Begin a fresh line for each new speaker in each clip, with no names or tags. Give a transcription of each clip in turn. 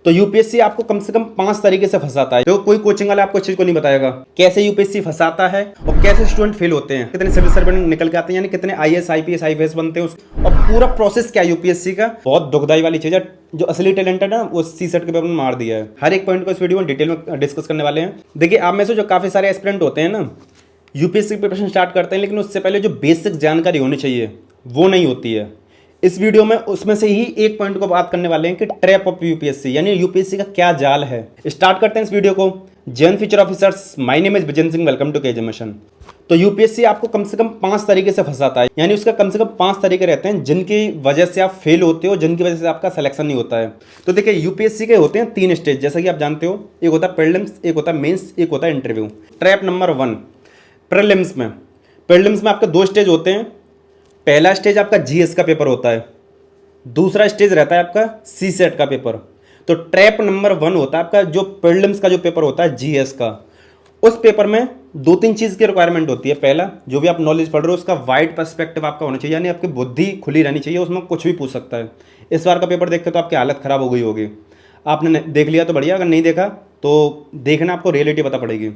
तो यूपीएससी आपको कम से कम 5 तरीके से फंसाता है। तो कोई कोचिंग वाला आपको इस चीज को नहीं बताएगा कैसे यूपीएससी फंसाता है और कैसे स्टूडेंट फेल होते हैं, कितने सिविल सर्वेंट निकल के आते हैं, यानी कितने आईएएस आईपीएस आईपीएस बनते हैं और पूरा प्रोसेस क्या है यूपीएससी का। बहुत दुखदाई वाली चीज है, जो असली टैलेंट है ना वो सी सेट के पेपर में मार दिया है। हर एक पॉइंट को इस वीडियो में डिटेल में डिस्कस करने वाले हैं। देखिए, आप में से जो काफी सारे एस्पिरेंट होते हैं ना, यूपीएससी प्रिपरेशन स्टार्ट करते हैं, लेकिन उससे पहले जो बेसिक जानकारी होनी चाहिए वो नहीं होती है। इस वीडियो में उसमें से ही एक पॉइंट को बात करने वाले हैं कि ट्रैप ऑफ यूपीएससी, यानी यूपीएससी का क्या जाल है। स्टार्ट करते हैं इस वीडियो को। जैन future officers, my name is Vijan Singh, welcome to KJ mission. तो यूपीएससी आपको कम से कम 5 तरीके से फंसाता है, यानी उसका कम से कम 5 तरीके रहते हैं जिनकी वजह से आप फेल होते हो, जिनकी वजह से आपका सिलेक्शन नहीं होता है। तो देखिए, यूपीएससी के होते हैं 3 स्टेज, जैसा कि आप जानते हो। एक होता है प्रीलिम्स, एक होता है मेंस, एक होता है इंटरव्यू। ट्रैप नंबर 1 प्रीलिम्स में। प्रीलिम्स में आपके 2 स्टेज होते हैं। पहला स्टेज आपका जीएस का पेपर होता है, दूसरा स्टेज रहता है आपका सी सेट का पेपर। तो ट्रैप नंबर 1 होता है आपका जो प्रीलिम्स का जो पेपर होता है जीएस का। उस पेपर में 2-3 चीज़ की रिक्वायरमेंट होती है। पहला, जो भी आप नॉलेज पढ़ रहे हो उसका वाइड पर्सपेक्टिव आपका होना चाहिए, यानी आपकी बुद्धि खुली रहनी चाहिए, उसमें कुछ भी पूछ सकता है। इस बार का पेपर देख के तो आपकी हालत खराब हो गई होगी। आपने देख लिया तो बढ़िया, अगर नहीं देखा तो देखना, आपको रियलिटी पता पड़ेगी।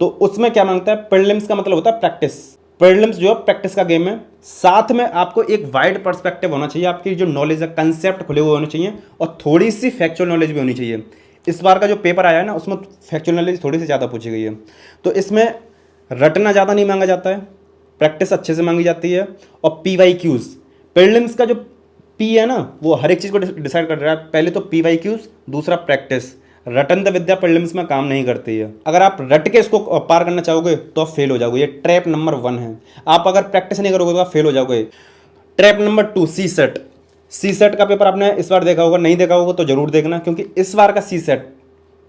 तो उसमें क्या मांगता है, प्रीलिम्स का मतलब होता है प्रैक्टिस। प्रीलिम्स जो है प्रैक्टिस का गेम है। साथ में आपको एक वाइड पर्सपेक्टिव होना चाहिए, आपकी जो नॉलेज है, कंसेप्ट खुले हुए होने चाहिए और थोड़ी सी फैक्चुअल नॉलेज भी होनी चाहिए। इस बार का जो पेपर आया है ना, उसमें फैक्चुअल नॉलेज थोड़ी सी ज़्यादा पूछी गई है। तो इसमें रटना ज़्यादा नहीं मांगा जाता है, प्रैक्टिस अच्छे से मांगी जाती है। और PYQs, प्रीलिम्स का जो पी है ना, वो हर एक चीज़ को डिसाइड कर रहा है। पहले तो PYQs, दूसरा practice. Ratan the Vidya prelims में काम नहीं करती है। अगर आप रट के इसको पार करना चाहोगे तो आप फेल हो जाओगे। ये ट्रैप नंबर 1 है। आप अगर प्रैक्टिस नहीं करोगे तो आप फेल हो जाओगे। ट्रैप नंबर 2 सी सेट। सी सेट का पेपर आपने इस बार देखा होगा, नहीं देखा होगा तो जरूर देखना, क्योंकि इस बार का सी सेट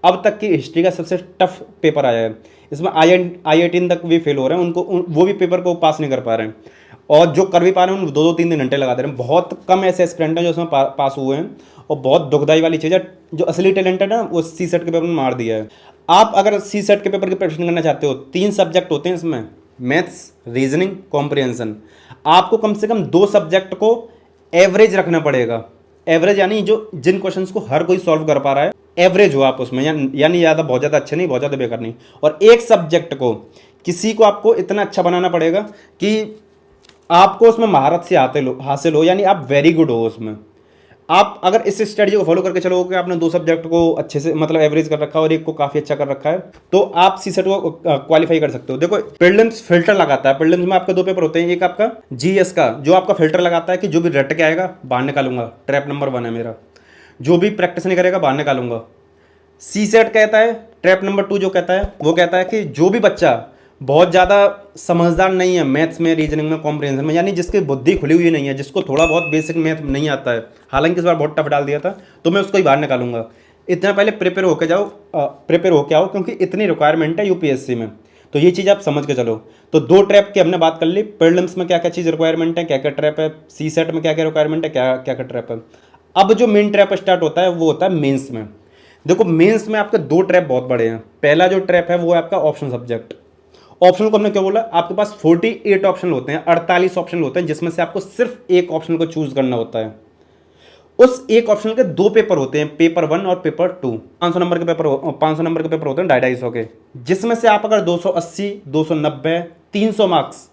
अब तक की हिस्ट्री का सबसे टफ पेपर आया है। इसमें IIT तक भी फेल हो रहे हैं, वो भी पेपर को पास नहीं कर पा रहे हैं। और जो कर भी पा रहे हैं उनको 2-3 घंटे लगा दे रहे हैं। बहुत कम ऐसे एस्पिरेंट हैं जो उसमें पास हुए हैं। और बहुत दुखदाई वाली चीज़ है, जो असली टैलेंट है ना वो सी सेट के पेपर में मार दिया है। आप अगर सी सेट के पेपर की प्रिपरेशन करना चाहते हो, 3 सब्जेक्ट होते हैं इसमें, मैथ्स, रीजनिंग, कॉम्प्रिहेंशन। आपको कम से कम 2 सब्जेक्ट को एवरेज रखना पड़ेगा। एवरेज यानी जो जिन क्वेश्चंस को हर कोई सॉल्व कर पा रहा है, एवरेज हो आप उसमें, यानी ज़्यादा बहुत ज़्यादा अच्छे नहीं, बहुत ज़्यादा बेकार नहीं। और एक सब्जेक्ट को किसी को आपको इतना अच्छा बनाना पड़ेगा कि आपको उसमें महारत से हासिल हो, यानी आप वेरी गुड हो उसमें। आप अगर इस स्ट्रेटजी को फॉलो करके चलोगे, आपने 2 सब्जेक्ट को अच्छे से मतलब एवरेज कर रखा है और एक को काफ़ी अच्छा कर रखा है, तो आप सी सेट को क्वालिफाई कर सकते हो। देखो, प्रीलिम्स फिल्टर लगाता है। प्रीलिम्स में आपके 2 पेपर होते हैं। एक आपका जीएस का, जो आपका फिल्टर लगाता है कि जो भी रट के आएगा बाहर निकालूंगा। ट्रैप नंबर 1 है मेरा। जो भी प्रैक्टिस नहीं करेगा बाहर निकालूंगा। सी सेट कहता है, ट्रैप नंबर 2 जो कहता है वो कहता है कि जो भी बच्चा बहुत ज़्यादा समझदार नहीं है मैथ्स में, रीजनिंग में, कॉम्प्रिहेंशन में, यानी जिसकी बुद्धि खुली हुई नहीं है, जिसको थोड़ा बहुत बेसिक मैथ नहीं आता है, हालांकि इस बार बहुत टफ डाल दिया था, तो मैं उसको ही बाहर निकालूंगा। इतना पहले प्रिपेयर होके जाओ, प्रिपेयर होके आओ, क्योंकि इतनी रिक्वायरमेंट है यूपीएससी में। तो ये चीज़ आप समझ के चलो। तो 2 ट्रैप की हमने बात कर ली। प्रीलिम्स में क्या क्या चीज़ रिक्वायरमेंट है, क्या क्या ट्रैप है, सी सेट में क्या क्या रिक्वायरमेंट है, क्या क्या ट्रैप है। अब जो मेन ट्रैप स्टार्ट होता है वो होता है मेंस में। देखो, मेंस में आपके 2 ट्रैप बहुत बड़े हैं। पहला जो ट्रैप है वो है आपका ऑप्शन सब्जेक्ट। ऑप्शन को हमने क्या बोला, आपके पास 48 ऑप्शन होते हैं, 48 ऑप्शन होते हैं, जिसमें से आपको सिर्फ एक ऑप्शन को चूज करना होता है। उस एक ऑप्शन के 2 पेपर होते हैं, पेपर 1 और पेपर 2। 500 नंबर के पेपर होते हैं, 250 के, जिसमें से आप अगर 280, 290, 300 मार्क्स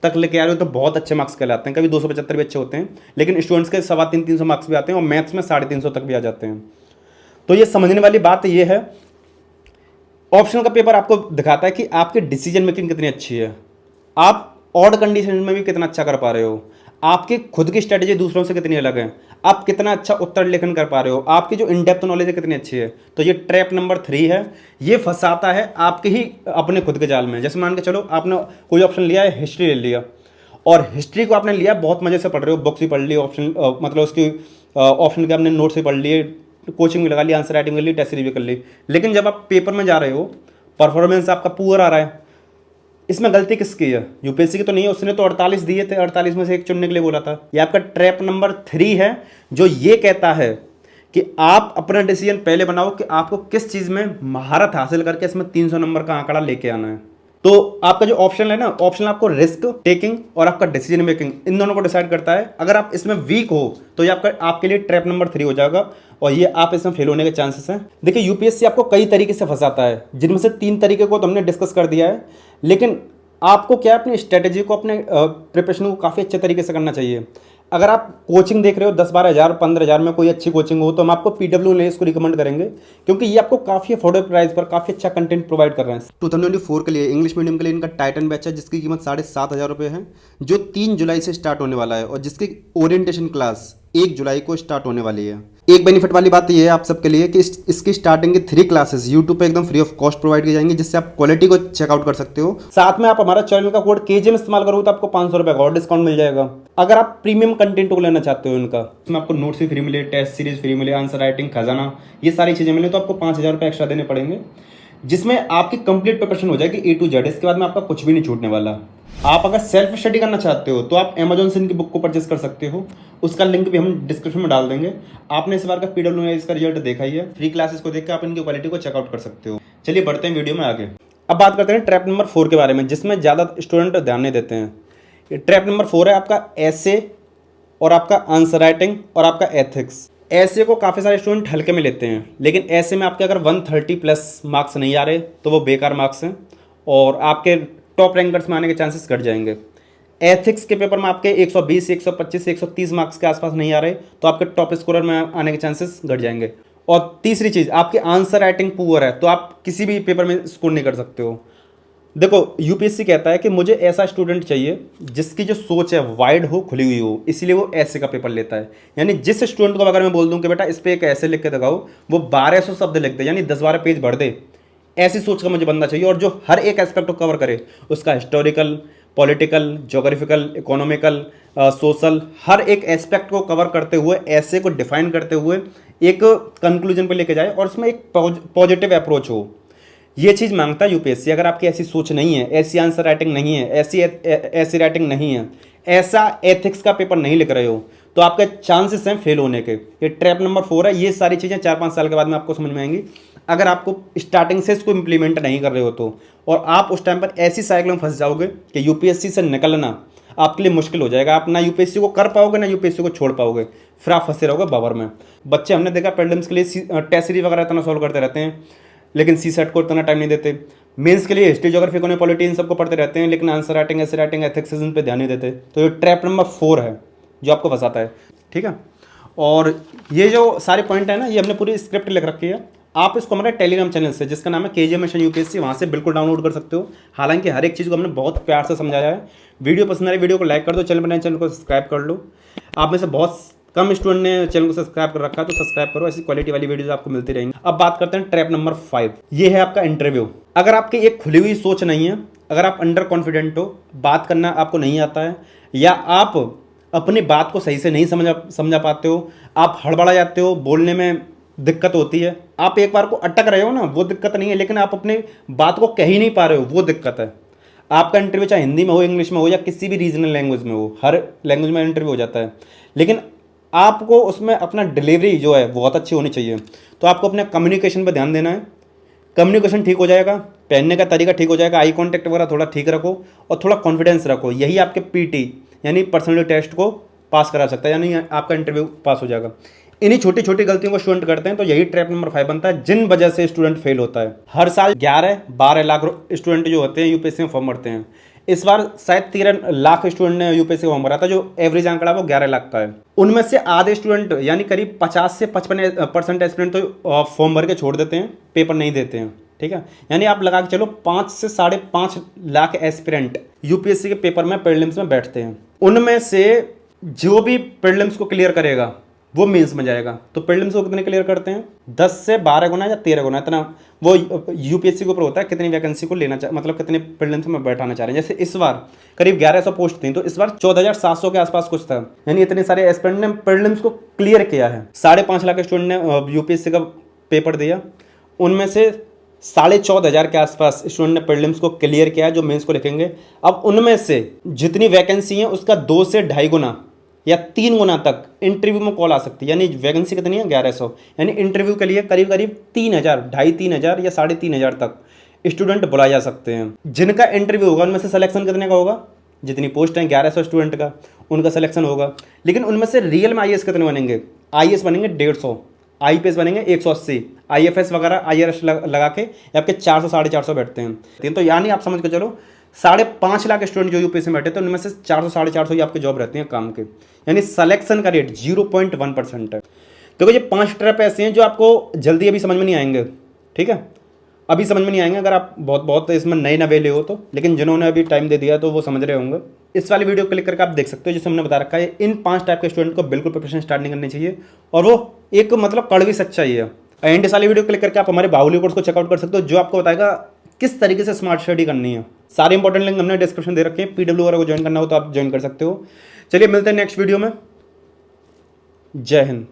तक लेके आ रहे हो तो बहुत अच्छे मार्क्स कहलाते हैं। कभी 275 भी अच्छे होते हैं, लेकिन स्टूडेंट्स के 350-300 मार्क्स भी आते हैं और मैथ्स में 350 तक भी आ जाते हैं। तो ये समझने वाली बात ये है, ऑप्शनल का पेपर आपको दिखाता है कि आपकी डिसीजन मेकिंग कितनी अच्छी है, आप ऑड कंडीशन में भी कितना अच्छा कर पा रहे हो, आपकी खुद की स्ट्रेटेजी दूसरों से कितनी अलग है, आप कितना अच्छा उत्तर लेखन कर पा रहे हो, आपकी जो इन डेप्थ नॉलेज है कितनी अच्छी है। तो ये ट्रैप नंबर 3 है। ये फंसाता है आपके ही अपने खुद के जाल में। जैसे मान के चलो, आपने कोई ऑप्शन लिया है, हिस्ट्री ले लिया, और हिस्ट्री को आपने लिया, बहुत मजे से पढ़ रहे हो, बुक्स भी पढ़ ली, ऑप्शन मतलब उसकी ऑप्शन के आपने नोट्स भी पढ़ लिए, कोचिंग भी लगा ली, आंसर राइटिंग कर ली, टेस्ट सीरीज भी कर ली, लेकिन जब आप पेपर में जा रहे हो, परफॉर्मेंस आपका पुअर आ रहा है। इसमें गलती किसकी है? यूपीएससी की तो नहीं है, उसने तो 48 दिए थे, 48 में से एक चुनने के लिए बोला था। ये आपका ट्रैप नंबर 3 है, जो ये कहता है कि आप अपना डिसीजन पहले बनाओ कि आपको किस चीज़ में महारत हासिल करके इसमें 300 नंबर का आंकड़ा लेके आना है। तो आपका जो ऑप्शन है ना, ऑप्शन आपको रिस्क टेकिंग और आपका डिसीजन मेकिंग इन दोनों को डिसाइड करता है। अगर आप इसमें वीक हो तो ये आपके लिए ट्रैप नंबर 3 हो जाएगा और ये आप इसमें फेल होने के चांसेस हैं। देखिए यूपीएससी आपको कई तरीके से फंसाता है, जिनमें से 3 तरीके को तो हमने डिस्कस कर दिया है, लेकिन आपको क्या अपनी स्ट्रेटेजी को, अपने प्रिपरेशन को काफ़ी अच्छे तरीके से करना चाहिए। अगर आप कोचिंग देख रहे हो 10-12 हज़ार 15 हज़ार में कोई अच्छी कोचिंग हो, तो हम आपको पीडब्ल्यू ने इसको रिकमेंड करेंगे, क्योंकि ये आपको काफ़ी अफोर्डेबल प्राइस पर काफ़ी अच्छा कंटेंट प्रोवाइड कर रहे हैं। 2024 के लिए इंग्लिश मीडियम के लिए इनका टाइटन बैच है, जिसकी कीमत 7,500 रुपये है, जो 3 जुलाई से स्टार्ट होने वाला है और जिसकी ओरिएंटेशन क्लास 1 जुलाई को स्टार्ट होने वाली है। एक बेनिफिट वाली बात यह है आप सबके लिए कि इसकी स्टार्टिंग की 3 क्लासेस यूट्यूब पे एकदम फ्री ऑफ कॉस्ट प्रोवाइड की जाएंगी, जिससे आप क्वालिटी को चेकआउट कर सकते हो। साथ में आप हमारा चैनल का कोड केजीएम इस्तेमाल करोगे तो आपको 500 रुपये का और डिस्काउंट मिल जाएगा। अगर आप प्रीमियम कंटेंट को लेना चाहते हो इनका, इसमें आपको नोट्स भी फ्री मिले, टेस्ट सीरीज फ्री मिले, आंसर राइटिंग, खजाना, ये सारी चीजें मिले, तो आपको 5,000 रुपये एक्स्ट्रा देने पड़ेंगे, जिसमें आपकी कंप्लीट प्रिपरेशन हो जाएगी A to Z। इसके बाद में आपका कुछ भी नहीं छूटने वाला। आप अगर सेल्फ स्टडी करना चाहते हो तो आप अमेजोन से इनकी बुक को परचेस कर सकते हो, उसका लिंक भी हम डिस्क्रिप्शन में डाल देंगे। आपने इस बार का पीडब्ल्यू इसका रिजल्ट देखा ही है, फ्री क्लासेस को देख के आप इनकी क्वालिटी को चेकआउट कर सकते हो। चलिए बढ़ते हैं वीडियो में आगे। अब बात करते हैं ट्रैप नंबर 4 के बारे में, जिसमें ज़्यादा स्टूडेंट ध्यान नहीं देते हैं। ये ट्रैप नंबर 4 है आपका ऐसे और आपका आंसर राइटिंग और आपका एथिक्स। ऐसे को काफ़ी सारे स्टूडेंट हल्के में लेते हैं, लेकिन ऐसे में आपके अगर 130 प्लस मार्क्स नहीं आ रहे तो वो बेकार मार्क्स हैं और आपके टॉप रैंकर्स में आने के चांसेस घट जाएंगे। एथिक्स के पेपर में आपके 120, 125, 130 मार्क्स के आसपास नहीं आ रहे तो आपके टॉप स्कोरर में आने के चांसेस घट जाएंगे। और तीसरी चीज़, आपकी आंसर राइटिंग पुअर है तो आप किसी भी पेपर में स्कोर नहीं कर सकते हो। देखो यूपीएससी कहता है कि मुझे ऐसा स्टूडेंट चाहिए जिसकी जो सोच है वाइड हो, खुली हुई हो, इसीलिए वो ऐसे का पेपर लेता है। यानी जिस स्टूडेंट को अगर मैं बोल दूं कि बेटा इस पे एक ऐसे लिख के दिखाओ, वो 1200 शब्द लिख दे, यानी 10-12 पेज भर दे, ऐसी सोच का मुझे बंदा चाहिए और जो हर एक एस्पेक्ट को कवर करे, उसका historical, political, geographical, economical, social, हर एक एस्पेक्ट को कवर करते हुए, ऐसे को डिफाइन करते हुए एक कंक्लूजन पर लेके जाए और उसमें एक पॉजिटिव अप्रोच हो। ये चीज़ मांगता है यूपीएससी। अगर आपकी ऐसी सोच नहीं है, ऐसी आंसर राइटिंग नहीं है, ऐसी राइटिंग नहीं है, ऐसा एथिक्स का पेपर नहीं लिख रहे हो, तो आपके चांसेस हैं फेल होने के। ये ट्रैप नंबर 4 है। ये सारी चीज़ें 4-5 साल के बाद में आपको समझ में आएंगी, अगर आपको स्टार्टिंग से इसको इम्प्लीमेंट नहीं कर रहे हो तो। और आप उस टाइम पर ऐसी साइकिल में फंस जाओगे कि यूपीएससी से निकलना आपके लिए मुश्किल हो जाएगा। आप ना यूपीएससी को कर पाओगे ना यूपीएससी को छोड़ पाओगे, फिर आप फंसे रहोगे बावर में। बच्चे हमने देखा प्रीलिम्स के लिए टेस्ट सीरीज वगैरह इतना सॉल्व करते रहते हैं, लेकिन सी सेट को इतना टाइम नहीं देते। मेंस के लिए हिस्ट्री, ज्योग्राफी, इकोनॉमी, पॉलिटी इन सबको पढ़ते रहते हैं, लेकिन आंसर राइटिंग, ऐसे राइटिंग, एथिक्स इन पे ध्यान नहीं देते। तो ये ट्रैप नंबर 4 है जो आपको फंसाता है, ठीक है। और ये जो सारे पॉइंट है ना, ये हमने पूरी स्क्रिप्ट लिख रखी है। आप इसको हमारे टेलीग्राम चैनल से, जिसका नाम है केजीएम मिशन यूपीएससी, वहाँ से बिल्कुल डाउनलोड कर सकते हो। हालांकि हर एक चीज़ को हमने बहुत प्यार से समझाया है। वीडियो पसंद आए वीडियो को लाइक कर दो, चैनल को सब्सक्राइब कर लो। आप में से बहुत कम स्टूडेंट ने चैनल को सब्सक्राइब कर रखा है, तो सब्सक्राइब करो, ऐसी क्वालिटी वाली वीडियोस आपको मिलती रहेंगी। अब बात करते हैं ट्रैप नंबर 5। ये है आपका इंटरव्यू। अगर आपकी एक खुली हुई सोच नहीं है, अगर आप अंडर कॉन्फिडेंट हो, बात करना आपको नहीं आता है, या आप अपनी बात को सही से नहीं समझा पाते हो, आप हड़बड़ा जाते हो, बोलने में दिक्कत होती है, आप एक बार को अटक रहे हो ना, वो दिक्कत नहीं है, लेकिन आप अपनी बात को कह ही नहीं पा रहे हो, वो दिक्कत है। आपका इंटरव्यू चाहे हिंदी में हो, इंग्लिश में हो, या किसी भी रीजनल लैंग्वेज में हो, हर लैंग्वेज में इंटरव्यू हो जाता है, लेकिन आपको उसमें अपना डिलीवरी जो है बहुत अच्छी होनी चाहिए। तो आपको अपने कम्युनिकेशन पर ध्यान देना है। कम्युनिकेशन ठीक हो जाएगा, पहनने का तरीका ठीक हो जाएगा, आई कॉन्टैक्ट वगैरह थोड़ा ठीक रखो और थोड़ा कॉन्फिडेंस रखो। यही आपके पीटी यानी पर्सनैलिटी टेस्ट को पास करा सकता है, यानी आपका इंटरव्यू पास हो जाएगा। इन्हीं छोटी छोटी गलतियों को स्टूडेंट करते हैं, तो यही ट्रैप नंबर 5 बनता है, जिन वजह से स्टूडेंट फेल होता है। हर साल 11-12 लाख स्टूडेंट जो होते हैं यूपीएससी में फॉर्म भरते हैं। इस बार शायद 13 लाख स्टूडेंट ने यूपीएससी फॉर्म भरा था, जो एवरेज आंकड़ा वो 11 लाख का है। उनमें से आधे स्टूडेंट यानी करीब 50 से 55% स्टूडेंट तो फॉर्म भर के छोड़ देते हैं, पेपर नहीं देते हैं, ठीक है। यानी आप लगा के चलो 5 से 5.5 लाख एस्पिरेंट यूपीएससी के पेपर में प्रीलिम्स में बैठते हैं। उनमें से जो भी प्रीलिम्स को क्लियर करेगा वो मेंस में जाएगा। तो प्रीलिम्स को कितने क्लियर करते हैं? 10 से 12 गुना या 13 गुना, इतना वो यूपीएससी के ऊपर होता है कितनी वैकेंसी को लेना मतलब कितने प्रीलिम्स में बैठाना चाह रहे हैं। जैसे इस बार करीब 1100 पोस्ट थी, तो इस बार 14,700 के आसपास कुछ था, यानी इतने सारे एस्पिरेंट ने प्रीलिम्स को क्लियर किया है। 5.5 लाख स्टूडेंट ने यूपीएससी का पेपर दिया, उनमें से 14,500 के आसपास स्टूडेंट ने प्रीलिम्स को क्लियर किया है जो मेंस को लिखेंगे। अब उनमें से जितनी वैकेंसी है उसका 2 से 2.5 गुना या 3 गुना तक इंटरव्यू में कॉल आ सकती है। यानी वैकेंसी कितनी है? 1100, यानी इंटरव्यू के लिए करीब 3,000, 2,500 या 3,500 तक स्टूडेंट बुलाए जा सकते हैं। जिनका इंटरव्यू होगा उनमें से सिलेक्शन कितने का होगा, जितनी पोस्ट हैं 1100 स्टूडेंट का, उनका सिलेक्शन होगा। लेकिन उनमें से रियल में आईएएस कितने बनेंगे, आईएएस बनेंगे 150, आईपीएस बनेंगे 180, आईएफएस वगैरह आईआरएस लगा के आपके 400 450 बैठते हैं। तो यानी आप समझ के चलो 5.5 लाख स्टूडेंट जो यूपीएससी में बैठे तो उनमें से 400 450 ही आपके जॉब रहती हैं काम के, यानी सिलेक्शन का रेट 0.1% है। देखो ये 5 ट्रैप ऐसे हैं जो आपको जल्दी अभी समझ में नहीं आएंगे, ठीक है, अभी समझ में नहीं आएंगे अगर आप बहुत इसमें नए नवेले हो तो, लेकिन जिन्होंने अभी टाइम दे दिया तो वो समझ रहे होंगे। इस वाली वीडियो क्लिक करके आप देख सकते हो जिसे हमने बता रखा है। इन 5 टाइप के स्टूडेंट को बिल्कुल प्रिपरेशन स्टार्ट नहीं करनी चाहिए, और वो एक मतलब कड़वी सच्चाई है। एंड इस वाली वीडियो क्लिक करके आप हमारे बाहुली कोर्स को चेकआउट कर सकते हो, जो आपको बताएगा किस तरीके से स्मार्ट स्टडी करनी है। सारे इंपॉर्टेंट लिंक हमने डिस्क्रिप्शन दे रखे हैं, पीडब्ल्यू वगैरह को ज्वाइन करना हो तो आप ज्वाइन कर सकते हो। चलिए मिलते हैं नेक्स्ट वीडियो में। जय हिंद।